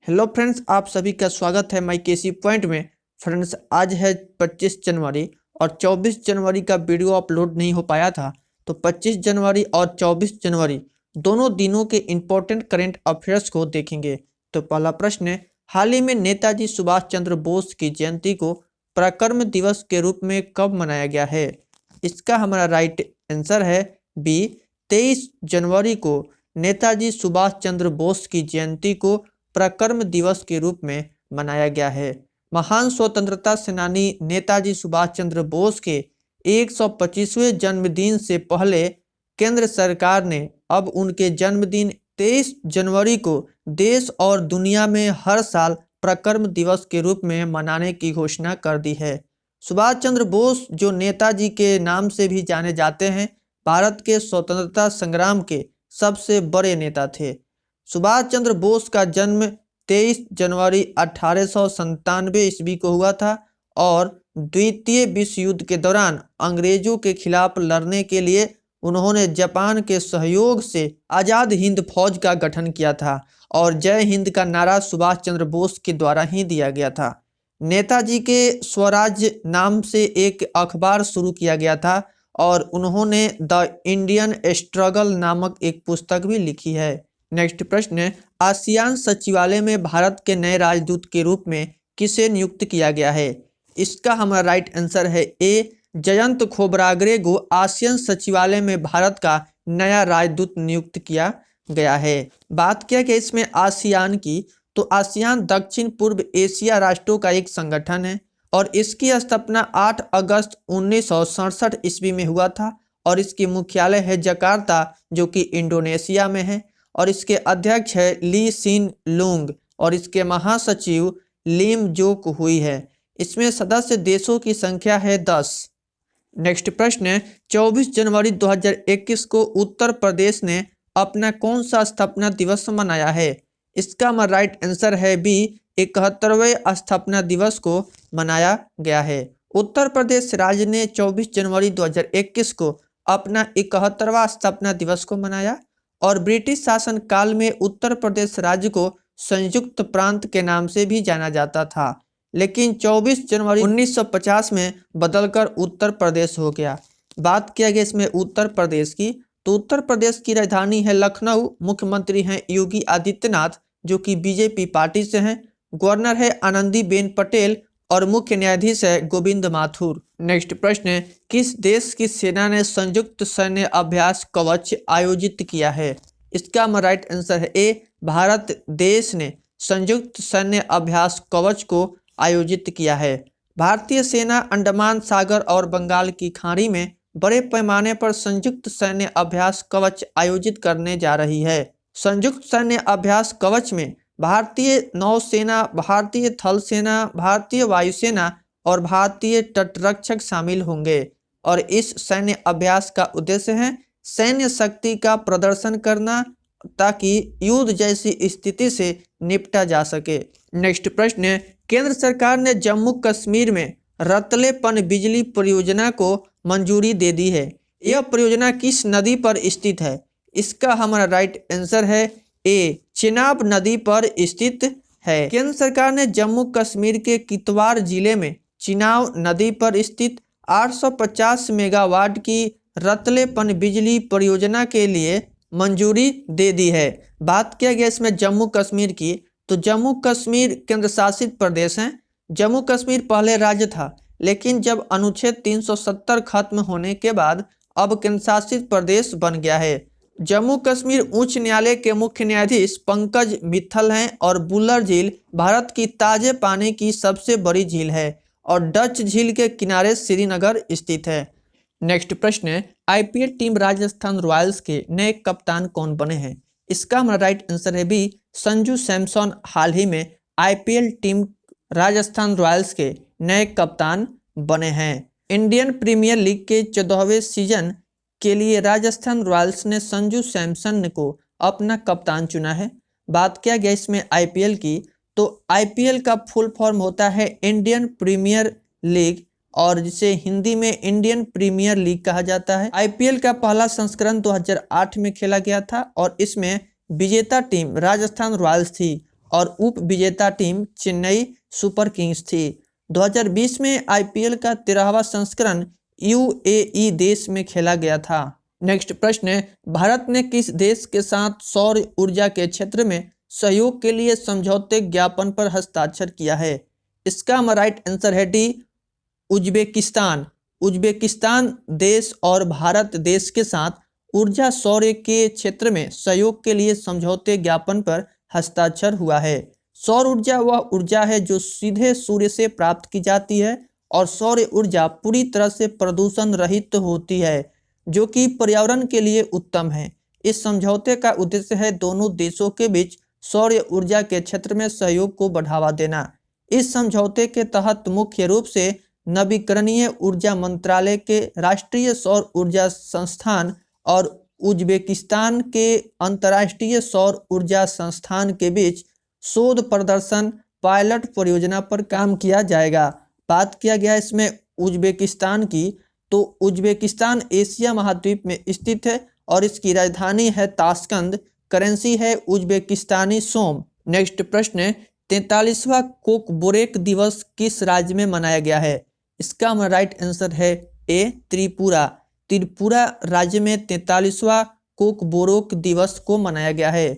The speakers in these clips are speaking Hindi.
हेलो फ्रेंड्स, आप सभी का स्वागत है माई केसी पॉइंट में। फ्रेंड्स, आज है 25 जनवरी और 24 जनवरी का वीडियो अपलोड नहीं हो पाया था, तो 25 जनवरी और 24 जनवरी दोनों दिनों के इम्पोर्टेंट करेंट अफेयर्स को देखेंगे। तो पहला प्रश्न है, हाल ही में नेताजी सुभाष चंद्र बोस की जयंती को पराक्रम दिवस के रूप में कब मनाया गया है? इसका हमारा राइट आंसर है बी, 23 जनवरी को नेताजी सुभाष चंद्र बोस की जयंती को पराक्रम दिवस के रूप में मनाया गया है। महान स्वतंत्रता सेनानी नेताजी सुभाष चंद्र बोस के 125वें जन्मदिन से पहले केंद्र सरकार ने अब उनके जन्मदिन 23 जनवरी को देश और दुनिया में हर साल पराक्रम दिवस के रूप में मनाने की घोषणा कर दी है। सुभाष चंद्र बोस, जो नेताजी के नाम से भी जाने जाते हैं, भारत के स्वतंत्रता संग्राम के सबसे बड़े नेता थे। सुभाष चंद्र बोस का जन्म 23 जनवरी 1897 ईस्वी को हुआ था और द्वितीय विश्व युद्ध के दौरान अंग्रेजों के खिलाफ लड़ने के लिए उन्होंने जापान के सहयोग से आज़ाद हिंद फौज का गठन किया था और जय हिंद का नारा सुभाष चंद्र बोस के द्वारा ही दिया गया था। नेताजी के स्वराज नाम से एक अखबार शुरू किया गया था और उन्होंने द इंडियन स्ट्रगल नामक एक पुस्तक भी लिखी है। नेक्स्ट प्रश्न है, आसियान सचिवालय में भारत के नए राजदूत के रूप में किसे नियुक्त किया गया है? इसका हमारा राइट आंसर है ए, जयंत खोब्रागडे को आसियान सचिवालय में भारत का नया राजदूत नियुक्त किया गया है। बात किया गया इसमें आसियान की, तो आसियान दक्षिण पूर्व एशिया राष्ट्रों का एक संगठन है और इसकी स्थापना 8 अगस्त 1967 ईस्वी में हुआ था और इसकी मुख्यालय है जकार्ता, जो कि इंडोनेशिया में है, और इसके अध्यक्ष है ली सिन लुंग और इसके महासचिव लिम जोक हुई है। इसमें सदस्य देशों की संख्या है 10। नेक्स्ट प्रश्न है, 24 जनवरी 2021 को उत्तर प्रदेश ने अपना कौन सा स्थापना दिवस मनाया है? इसका हमारा राइट आंसर है बी, 71वें स्थापना दिवस को मनाया गया है। उत्तर प्रदेश राज्य ने 24 जनवरी 2021 को अपना 71वां स्थापना दिवस को मनाया और ब्रिटिश शासन काल में उत्तर प्रदेश राज्य को संयुक्त प्रांत के नाम से भी जाना जाता था, लेकिन 24 जनवरी 1950 में बदलकर उत्तर प्रदेश हो गया। बात किया गया इसमें उत्तर प्रदेश की, तो उत्तर प्रदेश की राजधानी है लखनऊ, मुख्यमंत्री हैं योगी आदित्यनाथ, जो कि बीजेपी पार्टी से हैं, गवर्नर है आनंदीबेन पटेल और मुख्य न्यायाधीश है गोविंद माथुर। नेक्स्ट प्रश्न है, किस देश की सेना ने संयुक्त सैन्य अभ्यास कवच आयोजित किया है? इसका हमारा राइट आंसर है ए, भारत देश ने संयुक्त सैन्य अभ्यास कवच को आयोजित किया है। भारतीय सेना अंडमान सागर और बंगाल की खाड़ी में बड़े पैमाने पर संयुक्त सैन्य अभ्यास कवच आयोजित करने जा रही है। संयुक्त सैन्य अभ्यास कवच में भारतीय नौसेना, भारतीय थल सेना, भारतीय वायुसेना और भारतीय तटरक्षक शामिल होंगे और इस सैन्य अभ्यास का उद्देश्य है सैन्य शक्ति का प्रदर्शन करना ताकि युद्ध जैसी स्थिति से निपटा जा सके। नेक्स्ट प्रश्न है, केंद्र सरकार ने जम्मू कश्मीर में रतले पनबिजली परियोजना को मंजूरी दे दी है। यह परियोजना किस नदी पर स्थित है? इसका हमारा राइट आंसर है ए, चेनाब नदी पर स्थित है। केंद्र सरकार ने जम्मू कश्मीर के कितवाड़ जिले में चिनाब नदी पर स्थित 850 मेगावाट की रतले पनबिजली परियोजना के लिए मंजूरी दे दी है। बात किया गया इसमें जम्मू कश्मीर की, तो जम्मू कश्मीर केंद्र शासित प्रदेश है। जम्मू कश्मीर पहले राज्य था, लेकिन जब अनुच्छेद 370 खत्म होने के बाद अब केंद्र शासित प्रदेश बन गया है। जम्मू कश्मीर उच्च न्यायालय के मुख्य न्यायाधीश पंकज मित्तल हैं और बुलर झील भारत की ताजे पानी की सबसे बड़ी झील है और डच झील के किनारे श्रीनगर स्थित है। नेक्स्ट प्रश्न है, आईपीएल टीम राजस्थान रॉयल्स के नए कप्तान कौन बने हैं? इसका हमारा राइट आंसर है बी, संजू सैमसन हाल ही में आईपीएल टीम राजस्थान रॉयल्स के नए कप्तान बने हैं। इंडियन प्रीमियर लीग के 14वें सीजन के लिए राजस्थान रॉयल्स ने संजू सैमसन को अपना कप्तान चुना है। बात किया गया इसमें आईपीएल की, तो आईपीएल का फुल फॉर्म होता है इंडियन प्रीमियर लीग और जिसे हिंदी में इंडियन प्रीमियर लीग कहा जाता है। आईपीएल का पहला संस्करण 2008 में खेला गया था और इसमें विजेता टीम राजस्थान रॉयल्स थी और उप विजेता टीम चेन्नई सुपर किंग्स थी। 2020 में आईपीएल का 13वां संस्करण यूएई देश में खेला गया था। नेक्स्ट प्रश्न है, भारत ने किस देश के साथ सौर ऊर्जा के क्षेत्र में सहयोग के लिए समझौते ज्ञापन पर हस्ताक्षर किया है? इसका राइट आंसर है डी, उज्बेकिस्तान। उज्बेकिस्तान देश और भारत देश के साथ ऊर्जा सौर के क्षेत्र में सहयोग के लिए समझौते ज्ञापन पर हस्ताक्षर हुआ है। सौर ऊर्जा वह ऊर्जा है जो सीधे सूर्य से प्राप्त की जाती है और सौर ऊर्जा पूरी तरह से प्रदूषण रहित होती है, जो कि पर्यावरण के लिए उत्तम है। इस समझौते का उद्देश्य है दोनों देशों के बीच सौर ऊर्जा के क्षेत्र में सहयोग को बढ़ावा देना। इस समझौते के तहत मुख्य रूप से नवीकरणीय ऊर्जा मंत्रालय के राष्ट्रीय सौर ऊर्जा संस्थान और उज्बेकिस्तान के अंतर्राष्ट्रीय सौर ऊर्जा संस्थान के बीच शोध प्रदर्शन पायलट परियोजना पर काम किया जाएगा। बात किया गया इसमें उज्बेकिस्तान की, तो उज्बेकिस्तान एशिया महाद्वीप में स्थित है और इसकी राजधानी है ताशकंद। करेंसी है उज्बेकिस्तानी सोम। नेक्स्ट प्रश्न है, 43वां कोकबोरेक दिवस किस राज्य में मनाया गया है? इसका राइट आंसर है ए, त्रिपुरा। त्रिपुरा राज्य में 43वां कोकबोरोक दिवस को मनाया गया है।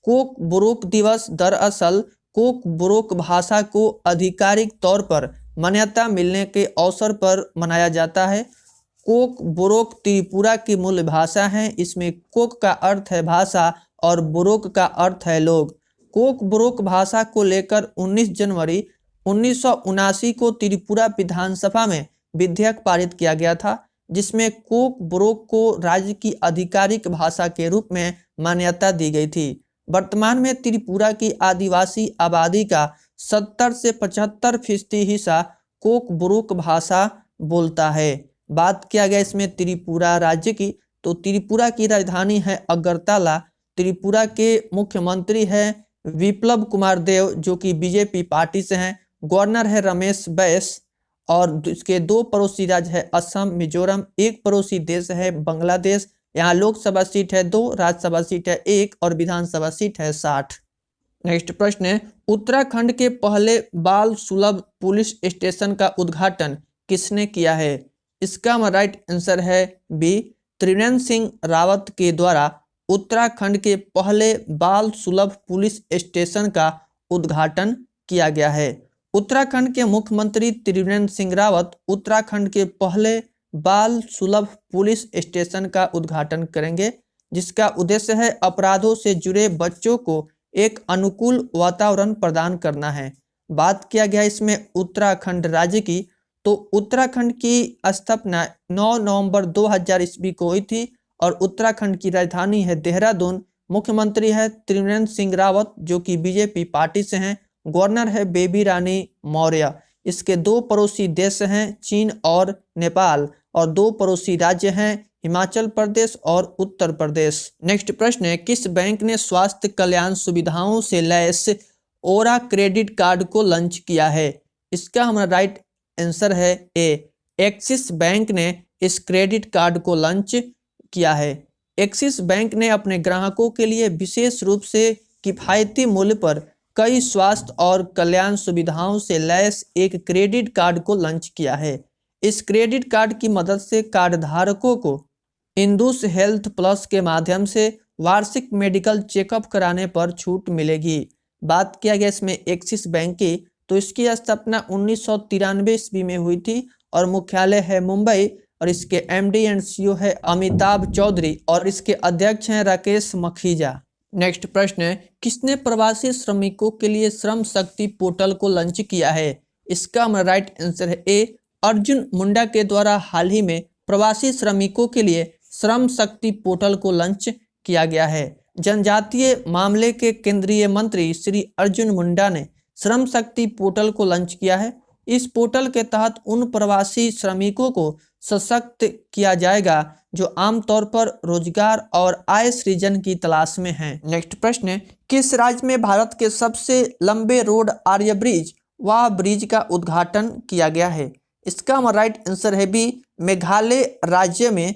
कोकबोरोक दिवस दरअसल कोकबोरोक भाषा को आधिकारिक तौर पर मान्यता मिलने के अवसर पर मनाया जाता है। कोकबोरोक त्रिपुरा की मूल भाषा है। इसमें कोक का अर्थ है भाषा और बोरोक का अर्थ है लोग। कोकबोरोक भाषा को लेकर 19 जनवरी 1979 को त्रिपुरा विधानसभा में विधेयक पारित किया गया था, जिसमें कोकबोरोक को राज्य की आधिकारिक भाषा के रूप में मान्यता दी गई थी। वर्तमान में त्रिपुरा की आदिवासी आबादी का 70 से 75% हिस्सा कोकबोरोक भाषा बोलता है। बात किया गया इसमें त्रिपुरा राज्य की, तो त्रिपुरा की राजधानी है अगरतला। त्रिपुरा के मुख्यमंत्री है विप्लव कुमार देव, जो कि बीजेपी पार्टी से हैं। गवर्नर है रमेश बैस और इसके 2 पड़ोसी राज्य है असम, मिजोरम। एक पड़ोसी देश है बांग्लादेश। यहाँ लोकसभा सीट है 2, राज्यसभा सीट है 1 और विधानसभा सीट है 60। नेक्स्ट प्रश्न है, उत्तराखंड के पहले बाल सुलभ पुलिस स्टेशन का उद्घाटन किसने किया है? इसका राइट आंसर है बी, त्रिवेंद्र सिंह रावत के द्वारा उत्तराखंड के पहले बाल सुलभ पुलिस स्टेशन का उद्घाटन किया गया है। उत्तराखंड के मुख्यमंत्री त्रिवेंद्र सिंह रावत उत्तराखंड के पहले बाल सुलभ पुलिस स्टेशन का उद्घाटन करेंगे, जिसका उद्देश्य है अपराधों से जुड़े बच्चों को एक अनुकूल वातावरण प्रदान करना है। बात किया गया इसमें उत्तराखंड राज्य की, तो उत्तराखंड की स्थापना 9 नवंबर 2000 ईस्वी को हुई थी और उत्तराखंड की राजधानी है देहरादून। मुख्यमंत्री है त्रिवेंद्र सिंह रावत, जो कि बीजेपी पार्टी से हैं। गवर्नर है बेबी रानी मौर्य। इसके 2 पड़ोसी देश हैं चीन और नेपाल और 2 पड़ोसी राज्य हैं हिमाचल प्रदेश और उत्तर प्रदेश। नेक्स्ट प्रश्न है, किस बैंक ने स्वास्थ्य कल्याण सुविधाओं से लैस ओरा क्रेडिट कार्ड को लॉन्च किया है? इसका हमारा राइट आंसर है ए, एक्सिस बैंक ने इस क्रेडिट कार्ड को लॉन्च किया है। एक्सिस बैंक ने अपने ग्राहकों के लिए विशेष रूप से किफायती मूल्य पर कई स्वास्थ्य और कल्याण सुविधाओं से लैस एक क्रेडिट कार्ड को लॉन्च किया है। इस क्रेडिट कार्ड की मदद से कार्ड धारकों को इंदुस हेल्थ प्लस के माध्यम से वार्षिक मेडिकल चेकअप कराने पर छूट मिलेगी। बात किया गया इसमें एक्सिस बैंक की, तो इसकी स्थापना 1993 ईस्वी में हुई थी और मुख्यालय है मुंबई और इसके एमडी एंड सीईओ है अमिताभ चौधरी और इसके अध्यक्ष हैं राकेश मखीजा। नेक्स्ट प्रश्न है, किसने प्रवासी श्रमिकों के लिए श्रम शक्ति पोर्टल को लॉन्च किया है? इसका हमारा राइट आंसर है ए, अर्जुन मुंडा के द्वारा हाल ही में प्रवासी श्रमिकों के लिए श्रम शक्ति पोर्टल को लॉन्च किया गया है। जनजातीय मामले के केंद्रीय मंत्री श्री अर्जुन मुंडा ने श्रम शक्ति पोर्टल को लॉन्च किया है। इस पोर्टल के तहत उन प्रवासी श्रमिकों को सशक्त किया जाएगा जो आमतौर पर रोजगार और आय सृजन की तलाश में हैं। नेक्स्ट प्रश्न है, किस राज्य में भारत के सबसे लंबे रोड आर्य ब्रिज वाह ब्रिज का उद्घाटन किया गया है? इसका राइट आंसर है बी, मेघालय राज्य में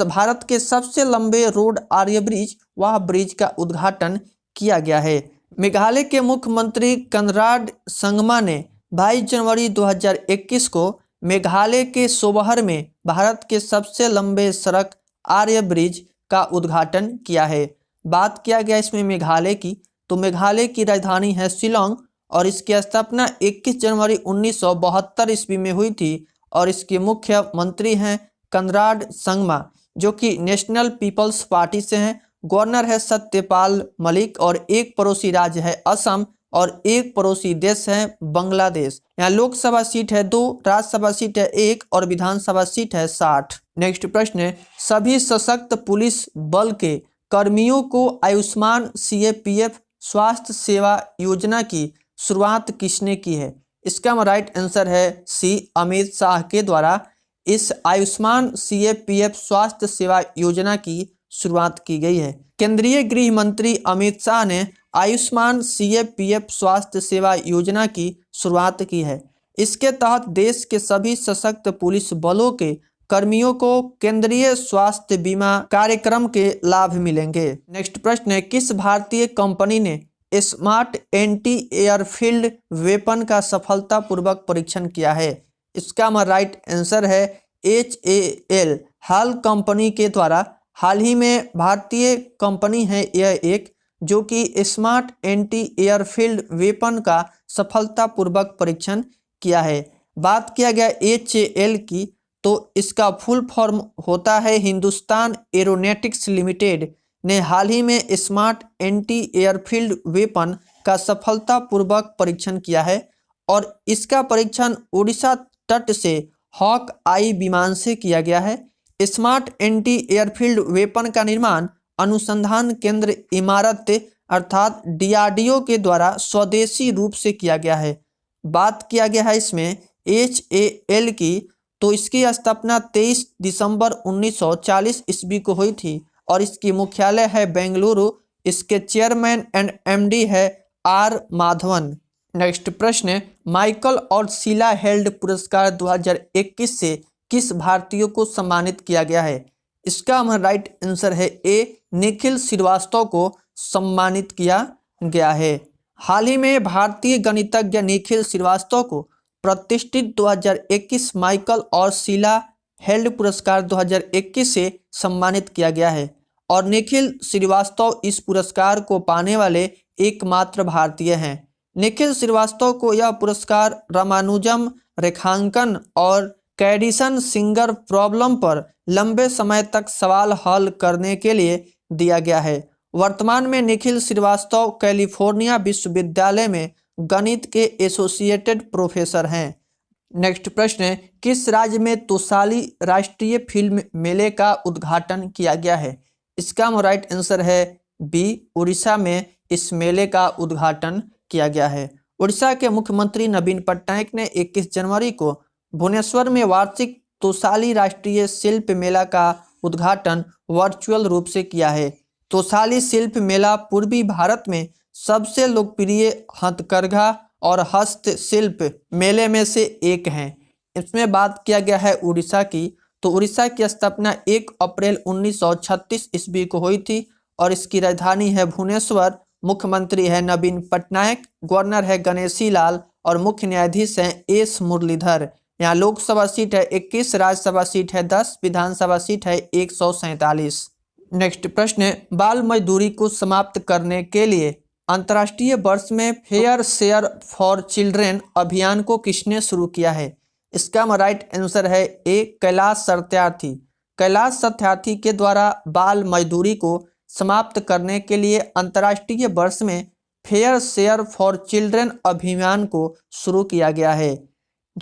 भारत के सबसे लंबे रोड आर्य ब्रिज वाह ब्रिज का उद्घाटन किया गया है। मेघालय के मुख्यमंत्री कनराड संगमा ने 22 जनवरी 2021 को मेघालय के सोबहर में भारत के सबसे लंबे सड़क आर्य ब्रिज का उद्घाटन किया है। बात किया गया इसमें मेघालय की, तो मेघालय की राजधानी है शिलोंग और इसकी स्थापना 21 जनवरी 1972 ईस्वी में हुई थी और इसके मुख्यमंत्री हैं कनराड संगमा, जो कि नेशनल पीपल्स पार्टी से हैं। गवर्नर है सत्यपाल मलिक और एक पड़ोसी राज्य है असम और एक पड़ोसी देश है बांग्लादेश। यहाँ लोकसभा सीट है 2, राज्यसभा सीट है 1 और विधानसभा सीट है 60। नेक्स्ट प्रश्न है, सभी सशक्त पुलिस बल के कर्मियों को आयुष्मान सीएपीएफ स्वास्थ्य सेवा योजना की शुरुआत किसने की है? इसका राइट आंसर है सी, अमित शाह के द्वारा इस आयुष्मान सीएपीएफ स्वास्थ्य सेवा योजना की शुरुआत की गई है। केंद्रीय गृह मंत्री अमित शाह ने आयुष्मान सीएपीएफ स्वास्थ्य सेवा योजना की शुरुआत की है। इसके तहत देश के सभी सशक्त पुलिस बलों के कर्मियों को केंद्रीय स्वास्थ्य बीमा कार्यक्रम के लाभ मिलेंगे। नेक्स्ट प्रश्न है, किस भारतीय कंपनी ने स्मार्ट एंटी एयरफील्ड वेपन का सफलतापूर्वक परीक्षण किया है? इसका राइट आंसर है HAL। हाल कंपनी के द्वारा हाल ही में भारतीय कंपनी है यह एक, जो कि स्मार्ट एंटी एयरफील्ड वेपन का सफलतापूर्वक परीक्षण किया है। बात किया गया HAL की, तो इसका फुल फॉर्म होता है हिंदुस्तान एरोनॉटिक्स लिमिटेड ने हाल ही में स्मार्ट एंटी एयरफील्ड वेपन का सफलतापूर्वक परीक्षण किया है और इसका परीक्षण उड़ीसा तट से हॉक आई विमान से किया गया है। स्मार्ट एंटी एयरफील्ड वेपन का निर्माण अनुसंधान केंद्र इमारत अर्थात DRDO के द्वारा स्वदेशी रूप से किया गया है। बात किया गया है इसमें HAL की, तो इसकी स्थापना 23 दिसंबर 1940 ईस्वी को हुई थी और इसकी मुख्यालय है बेंगलुरु। इसके चेयरमैन एंड MD है R माधवन। नेक्स्ट प्रश्न है, माइकल और शीला हेल्ड पुरस्कार 2021 से किस भारतीय को सम्मानित किया गया है? इसका राइट आंसर है A, निखिल श्रीवास्तव को सम्मानित किया गया है। हाल ही में भारतीय गणितज्ञ निखिल श्रीवास्तव को प्रतिष्ठित 2021 माइकल और शीला हेल्ड पुरस्कार 2021 से सम्मानित किया गया है और निखिल श्रीवास्तव इस पुरस्कार को पाने वाले एकमात्र भारतीय हैं। निखिल श्रीवास्तव को यह पुरस्कार रामानुजम रेखांकन और कैडिसन सिंगर प्रॉब्लम पर लंबे समय तक सवाल हल करने के लिए दिया गया है। वर्तमान में निखिल श्रीवास्तव कैलिफोर्निया विश्वविद्यालय में गणित के एसोसिएटेड प्रोफेसर हैं। नेक्स्ट प्रश्न है, किस राज्य में तोसाली राष्ट्रीय फिल्म मेले का उद्घाटन किया गया है? इसका राइट आंसर है B, उड़ीसा में इस मेले का उद्घाटन किया गया है। उड़ीसा के मुख्यमंत्री नवीन पटनायक ने 21 जनवरी को भुवनेश्वर में वार्षिक तोसाली राष्ट्रीय शिल्प मेला का उद्घाटन वर्चुअल रूप से किया है। तोसाली शिल्प मेला पूर्वी भारत में सबसे लोकप्रिय हथकरघा और हस्तशिल्प मेले में से एक है। इसमें बात किया गया है उड़ीसा की, तो उड़ीसा की स्थापना 1 अप्रैल 1936 ईस्वी को हुई थी और इसकी राजधानी है भुवनेश्वर। मुख्यमंत्री है नवीन पटनायक, गवर्नर है गणेशी लाल और मुख्य न्यायाधीश हैं S मुरलीधर। यहाँ लोकसभा सीट है 21, राज्यसभा सीट है 10, विधानसभा सीट है 147। नेक्स्ट प्रश्न है, बाल मजदूरी को समाप्त करने के लिए अंतर्राष्ट्रीय वर्ष में फेयर शेयर फॉर चिल्ड्रेन अभियान को किसने शुरू किया है? इसका राइट आंसर है A, कैलाश सत्यार्थी। कैलाश सत्यार्थी के द्वारा बाल मजदूरी को समाप्त करने के लिए अंतर्राष्ट्रीय वर्ष में फेयर शेयर फॉर चिल्ड्रेन अभियान को शुरू किया गया है।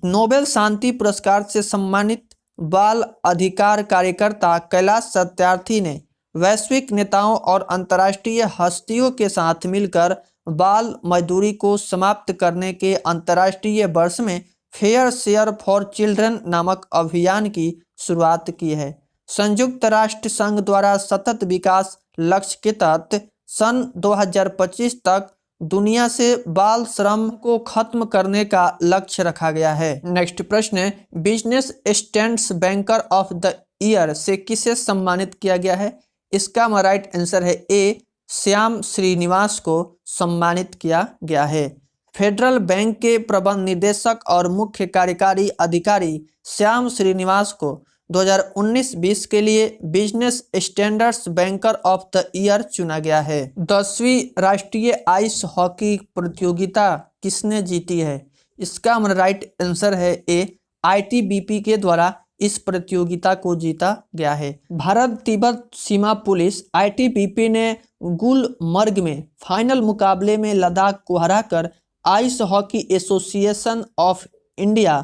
नोबेल शांति पुरस्कार से सम्मानित बाल अधिकार कार्यकर्ता कैलाश सत्यार्थी ने वैश्विक नेताओं और अंतर्राष्ट्रीय हस्तियों के साथ मिलकर बाल मजदूरी को समाप्त करने के अंतर्राष्ट्रीय वर्ष में फेयर शेयर फॉर चिल्ड्रन नामक अभियान की शुरुआत की है। संयुक्त राष्ट्र संघ द्वारा सतत विकास लक्ष्य के तहत सन 2025 तक दुनिया से बाल श्रम को खत्म करने का लक्ष्य रखा गया है। नेक्स्ट प्रश्न है, business stands banker of the year से किसे सम्मानित किया गया है? इसका राइट आंसर है A, श्याम श्रीनिवास को सम्मानित किया गया है। फेडरल बैंक के प्रबंध निदेशक और मुख्य कार्यकारी अधिकारी श्याम श्रीनिवास को 2019-20 के लिए business standards banker of the year चुना गया है। 10वीं राष्ट्रीय आइस हॉकी प्रतियोगिता किसने जीती है? इसका राइट आंसर है ए, आईटीबीपी के द्वारा इस प्रतियोगिता को जीता गया है। भारत तिब्बत सीमा पुलिस आईटीबीपी ने गुलमर्ग में फाइनल मुकाबले में लद्दाख को हराकर ice hockey association of India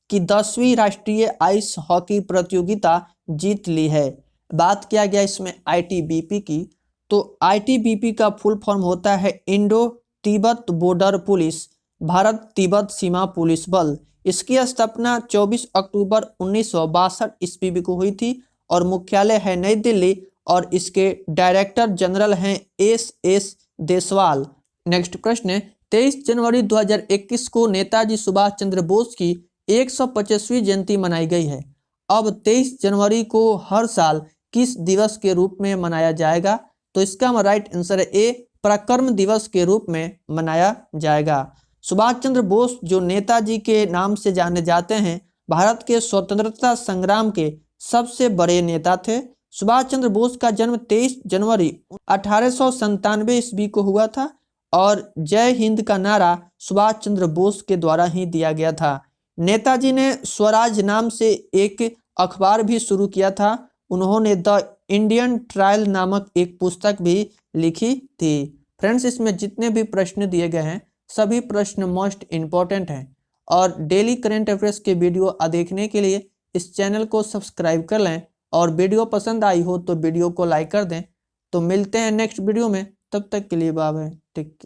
की 10वीं राष्ट्रीय आइस हॉकी प्रतियोगिता जीत ली है। बात किया गया इसमें आईटीबीपी की, तो आईटीबीपी का फुल फॉर्म होता है Indo Tibet border police Bharat Tibet सीमा पुलिस बल। इसकी स्थापना 24 अक्टूबर 1962 ईस्वी को हुई थी और मुख्यालय है नई दिल्ली और इसके डायरेक्टर जनरल हैं एस देसवाल। नेक्स्ट प्रश्न है, 23 जनवरी 2021 को नेताजी सुभाष चंद्र बोस की 125वीं जयंती मनाई गई है। अब 23 जनवरी को हर साल किस दिवस के रूप में मनाया जाएगा? तो इसका राइट आंसर है ए, पराक्रम दिवस के रूप में मनाया जाएगा। सुभाष चंद्र बोस जो नेताजी के नाम से जाने जाते हैं, भारत के स्वतंत्रता संग्राम के सबसे बड़े नेता थे। सुभाष चंद्र बोस का जन्म 23 जनवरी 1897 ईस्वी को हुआ था और जय हिंद का नारा सुभाष चंद्र बोस के द्वारा ही दिया गया था। नेताजी ने स्वराज नाम से एक अखबार भी शुरू किया था। उन्होंने द इंडियन ट्रायल नामक एक पुस्तक भी लिखी थी। फ्रेंड्स, इसमें जितने भी प्रश्न दिए गए हैं सभी प्रश्न मोस्ट इम्पोर्टेंट हैं और डेली करंट अफेयर्स के वीडियो देखने के लिए इस चैनल को सब्सक्राइब कर लें और वीडियो पसंद आई हो तो वीडियो को लाइक कर दें। तो मिलते हैं नेक्स्ट वीडियो में, तब तक के लिए बाय बाय, टेक केयर।